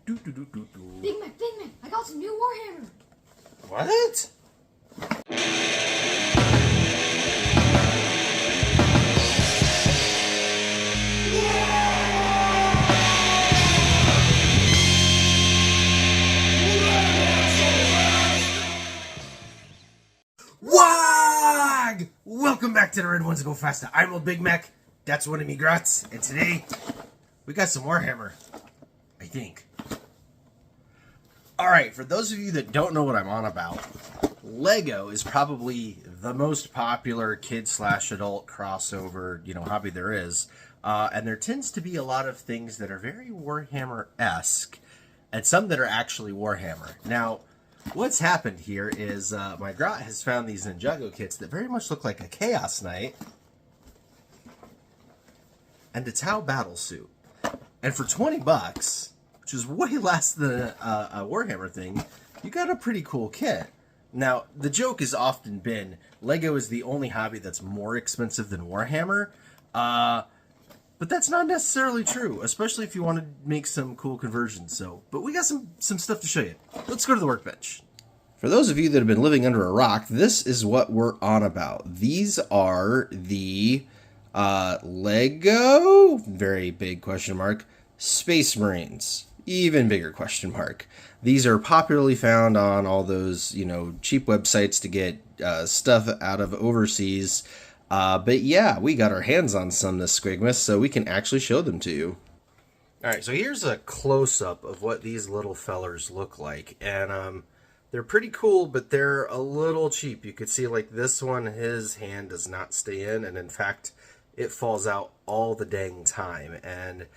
Big Mek, I got some new Warhammer. What? Wag! Welcome back to the Red Ones Go Faster. I'm Old Big Mek. That's one of me, Grotz. And today, we got some Warhammer. I think. Alright, for those of you that don't know what I'm on about, Lego is probably the most popular kid/adult crossover, hobby there is. And there tends to be a lot of things that are very Warhammer-esque, and some that are actually Warhammer. Now, what's happened here is my Grot has found these Ninjago kits that very much look like a Chaos Knight and a Tau battle suit. And for 20 bucks, which is way less than a Warhammer thing, you got a pretty cool kit. Now, the joke has often been, Lego is the only hobby that's more expensive than Warhammer. But that's not necessarily true, especially if you want to make some cool conversions. But we got some stuff to show you. Let's go to the workbench. For those of you that have been living under a rock, this is what we're on about. These are the Lego, very big question mark, Space Marines, even bigger question mark. These are popularly found on all those, cheap websites to get stuff out of overseas. But yeah, we got our hands on some this Squigmas, so we can actually show them to you. Alright, so here's a close-up of what these little fellers look like. And they're pretty cool, but they're a little cheap. You could see, like, this one, his hand does not stay in, and in fact, it falls out all the dang time. And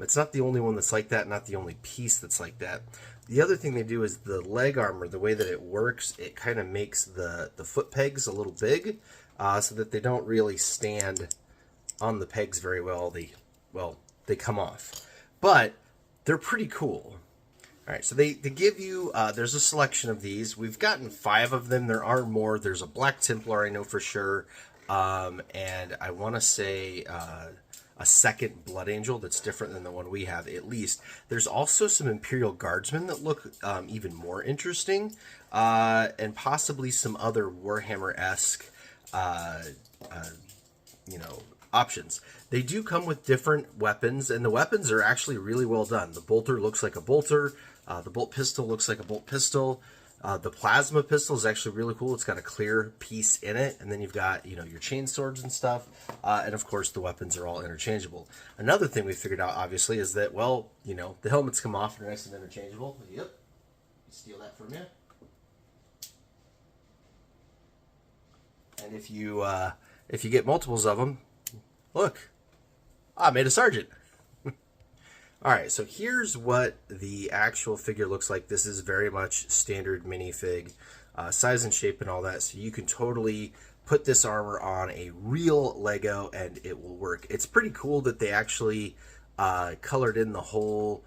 it's not the only one that's like that, not the only piece that's like that. The other thing they do is the leg armor, the way that it works, it kind of makes the foot pegs a little big, so that they don't really stand on the pegs very well. They come off. But they're pretty cool. Alright, so they give you, there's a selection of these. We've gotten 5 of them. There are more. There's a Black Templar, I know for sure. And I want to say a second Blood Angel that's different than the one we have, at least. There's also some Imperial Guardsmen that look even more interesting. And possibly some other Warhammer-esque options. They do come with different weapons, and the weapons are actually really well done. The bolter looks like a bolter. The bolt pistol looks like a bolt pistol. The plasma pistol is actually really cool. It's got a clear piece in it, and then you've got, your chain swords and stuff. And of course, the weapons are all interchangeable. Another thing we figured out, obviously, is that, the helmets come off and are nice and interchangeable. Yep. Steal that from you. And if you get multiples of them, look, I made a sergeant. Alright, so here's what the actual figure looks like. This is very much standard minifig, size and shape and all that, so you can totally put this armor on a real Lego and it will work. It's pretty cool that they actually colored in the whole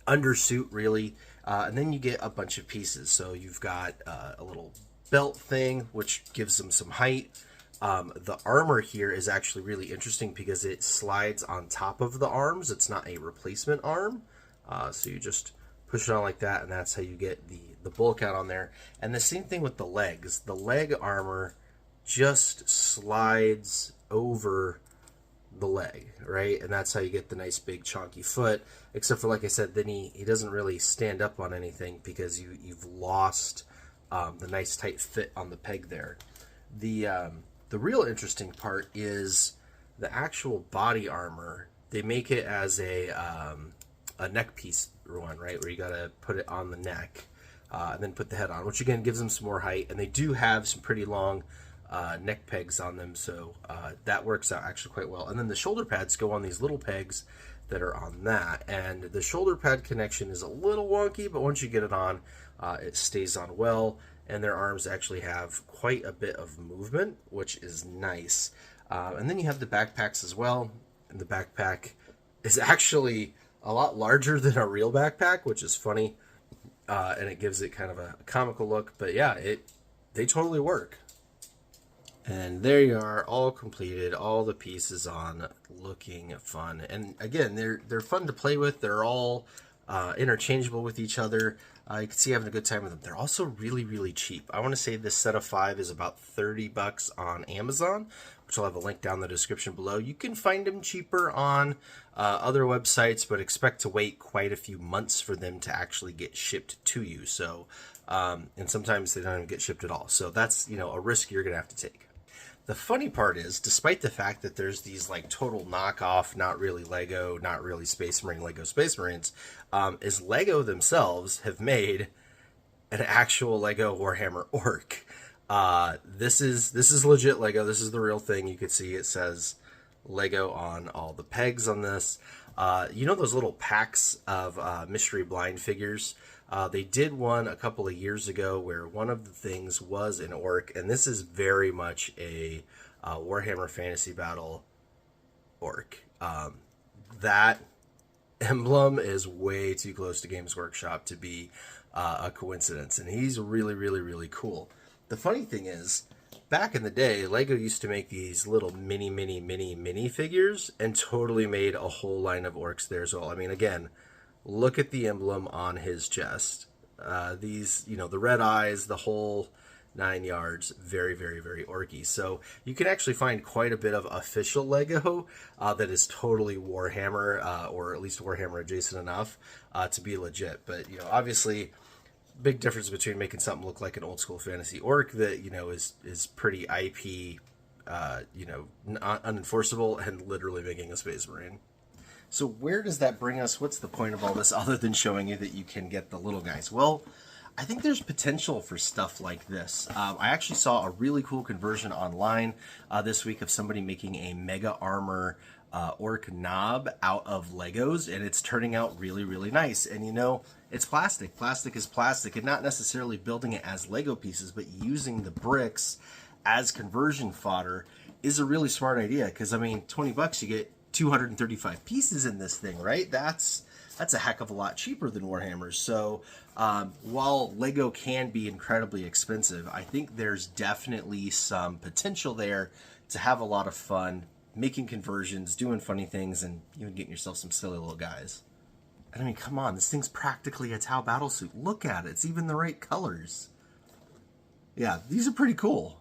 undersuit, really, and then you get a bunch of pieces. So you've got a little belt thing, which gives them some height. The armor here is actually really interesting because it slides on top of the arms. It's not a replacement arm. So you just push it on like that, and that's how you get the bulk out on there. And the same thing with the legs. The leg armor just slides over the leg, right? And that's how you get the nice big chunky foot. Except for, like I said, then he doesn't really stand up on anything because you've lost the nice tight fit on the peg there. The real interesting part is the actual body armor. They make it as a neck piece one, right? Where you gotta put it on the neck and then put the head on, which again gives them some more height. And they do have some pretty long neck pegs on them, so that works out actually quite well. And then the shoulder pads go on these little pegs that are on that. And the shoulder pad connection is a little wonky, but once you get it on, it stays on well. And their arms actually have quite a bit of movement, which is nice. And then you have the backpacks as well. And the backpack is actually a lot larger than a real backpack, which is funny. And it gives it kind of a comical look. But yeah, they totally work. And there you are, all completed, all the pieces on, looking fun. And again, they're fun to play with. They're all interchangeable with each other. You can see having a good time with them. They're also really, really cheap. I want to say this set of 5 is about $30 on Amazon, which I'll have a link down in the description below. You can find them cheaper on other websites, but expect to wait quite a few months for them to actually get shipped to you. So, and sometimes they don't even get shipped at all. So that's, you know, a risk you're going to have to take. The funny part is, despite the fact that there's these like total knockoff, not really Lego, not really Space Marine Lego Space Marines, is Lego themselves have made an actual Lego Warhammer Ork. This is legit Lego. This is the real thing. You can see it says Lego on all the pegs on this. You know those little packs of mystery blind figures? They did one a couple of years ago where one of the things was an orc, and this is very much a Warhammer Fantasy Battle orc. That emblem is way too close to Games Workshop to be a coincidence, and he's really, really, really cool. The funny thing is, back in the day, Lego used to make these little mini figures and totally made a whole line of orcs there as well. I mean, again, look at the emblem on his chest. These, you know, the red eyes, the whole 9 yards, very, very, very orky. So you can actually find quite a bit of official Lego that is totally Warhammer, or at least Warhammer adjacent enough to be legit. But, you know, obviously, big difference between making something look like an old school fantasy orc that, you know, is pretty IP, you know, unenforceable, and literally making a Space Marine. So where does that bring us? What's the point of all this other than showing you that you can get the little guys? Well, I think there's potential for stuff like this. I actually saw a really cool conversion online this week of somebody making a Mega Armor Orc knob out of Legos, and it's turning out really, really nice. And you know, it's plastic. Plastic is plastic, and not necessarily building it as Lego pieces, but using the bricks as conversion fodder is a really smart idea. Because I mean, $20 you get 235 pieces in this thing, right? That's a heck of a lot cheaper than Warhammer's. So while Lego can be incredibly expensive, I think there's definitely some potential there to have a lot of fun making conversions, doing funny things, and even getting yourself some silly little guys. And I mean, come on, this thing's practically a Tau battlesuit. Look at it, it's even the right colors. Yeah, these are pretty cool.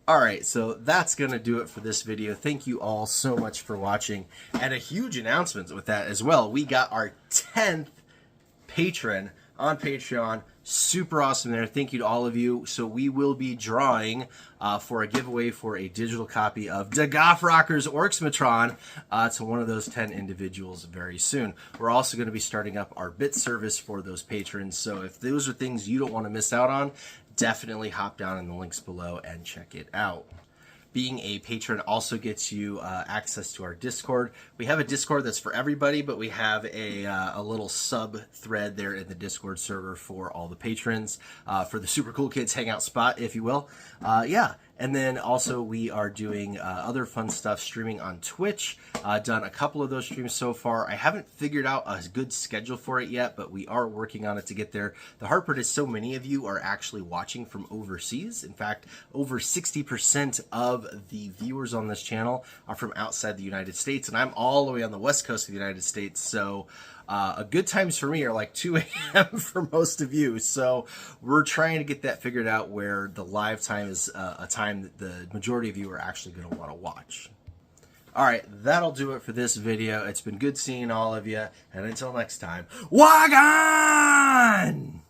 Alright, so that's going to do it for this video. Thank you all so much for watching. And a huge announcement with that as well. We got our 10th patron on Patreon. Super awesome there. Thank you to all of you. So we will be drawing for a giveaway for a digital copy of Knockoff Rocker's Orksmatron to one of those 10 individuals very soon. We're also going to be starting up our bit service for those patrons. So if those are things you don't want to miss out on, definitely hop down in the links below and check it out. Being a patron also gets you access to our Discord. We have a Discord that's for everybody, but we have a little sub thread there in the Discord server for all the patrons, for the super cool kids hangout spot, if you will. Yeah. And then also we are doing other fun stuff, streaming on Twitch. Done a couple of those streams so far. I haven't figured out a good schedule for it yet, but we are working on it to get there. The hard part is so many of you are actually watching from overseas. In fact, over 60% of the viewers on this channel are from outside the United States, and I'm all the way on the west coast of the United States, so a good times for me are like 2 a.m. for most of you. So we're trying to get that figured out where the live time is a time that the majority of you are actually going to want to watch. All right, that'll do it for this video. It's been good seeing all of you, and until next time, Wagon!